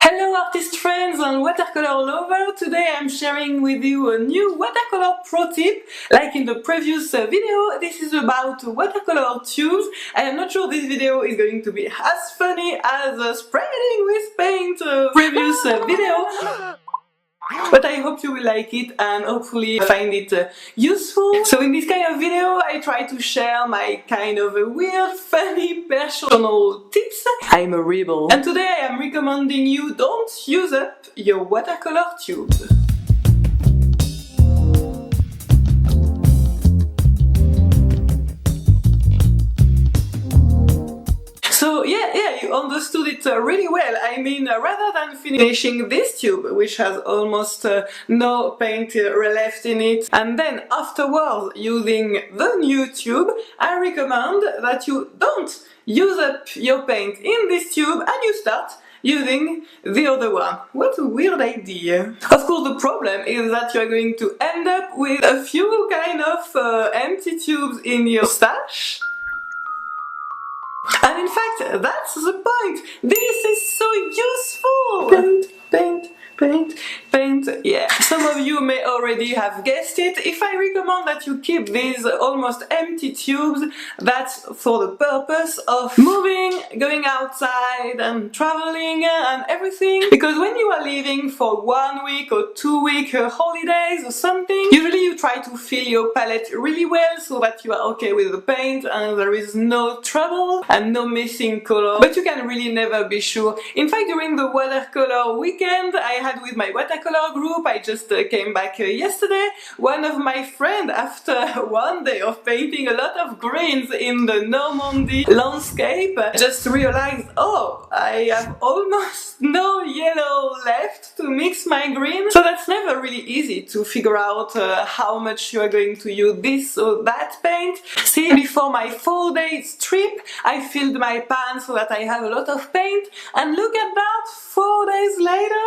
Hello artist friends and watercolor lover, today I'm sharing with you a new watercolor pro tip. Like in the previous video, this is about watercolor tubes. I am not sure this video is going to be as funny as the spraying with paint previous video. But I hope you will like it and hopefully find it useful. So in this kind of video I try to share my kind of weird, funny, personal tips. I'm a rebel. And today I am recommending you don't use up your watercolor tube. So yeah, you understood it really well. I mean, rather than finishing this tube, which has almost no paint left in it, and then afterwards using the new tube, I recommend that you don't use up your paint in this tube and you start using the other one. What a weird idea. Of course, the problem is that you're going to end up with a few kind of empty tubes in your stash. And in fact, that's the point! This is so useful! Paint, paint, paint, paint, yeah. Some of you may already have guessed it. If I recommend that you keep these almost empty tubes, that's for the purpose of moving, going outside and traveling and everything. Because when you are leaving for 1 week or 2 week holidays or something, usually you try to fill your palette really well so that you are okay with the paint and there is no trouble and no missing color. But you can really never be sure. In fact, during the watercolor weekend I had with my watercolor group, I just came back yesterday, one of my friends, after 1 day of painting a lot of greens in the Normandy landscape, just realized, oh, I have almost no yellow left to mix my green. So that's never really easy to figure out how much you are going to use this or that paint. See, before my 4-day trip, I filled my pan so that I have a lot of paint, and look at that, 4 days later,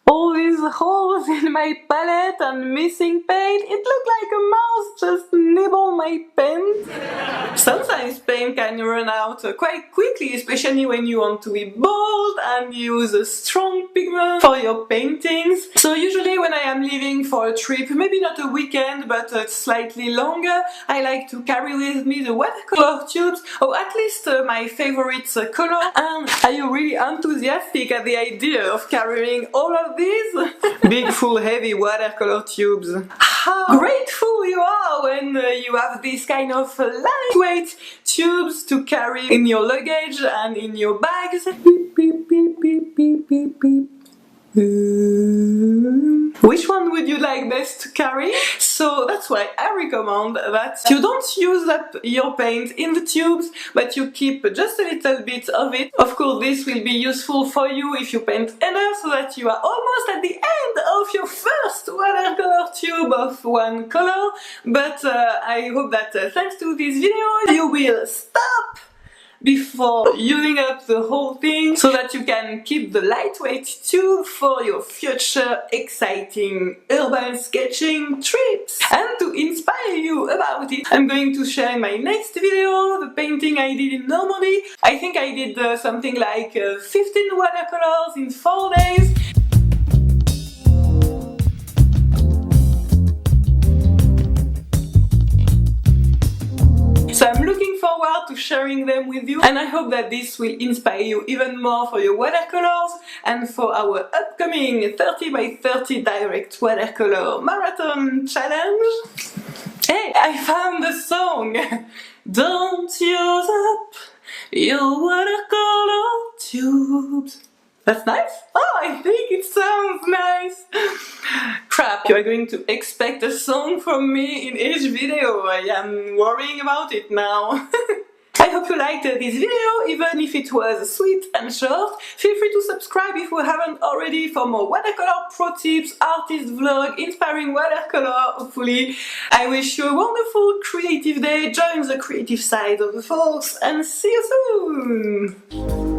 all these holes in my palette and missing paint. It looked like a mouse just nibbled my paint. Sometimes paint can run out quite quickly, especially when you want to be bold and use a strong pigment for your paintings. So usually when I am leaving for a trip, maybe not a weekend but slightly longer, I like to carry with me the watercolor tubes, or at least my favorite color. And are you really enthusiastic at the idea of carrying all of these big full heavy watercolor tubes? How grateful you are when you have these kind of lightweight tubes to carry in your luggage and in your bags. Beep, beep, beep, beep, beep, beep, beep. Which one would you like best to carry? So that's why I recommend that you don't use up your paint in the tubes, but you keep just a little bit of it. Of course, this will be useful for you if you paint enough so that you are almost at the end of your first watercolor tube of one color. But I hope that thanks to this video you will stop before using up the whole thing, so that you can keep the lightweight tube for your future exciting urban sketching trips. And to inspire you about it, I'm going to share in my next video the painting I did in Normandy. I think I did something like 15 watercolors in 4 days. So I'm looking forward to sharing them with you, and I hope that this will inspire you even more for your watercolors and for our upcoming 30 by 30 direct watercolor marathon challenge. Hey, I found the song! Don't use up your watercolor tubes. That's nice? Oh, I think it sounds nice! Crap, you are going to expect a song from me in each video. I am worrying about it now. I hope you liked this video, even if it was sweet and short. Feel free to subscribe if you haven't already for more watercolor pro tips, artist vlog, inspiring watercolor, hopefully. I wish you a wonderful creative day, join the creative side of the force, and see you soon!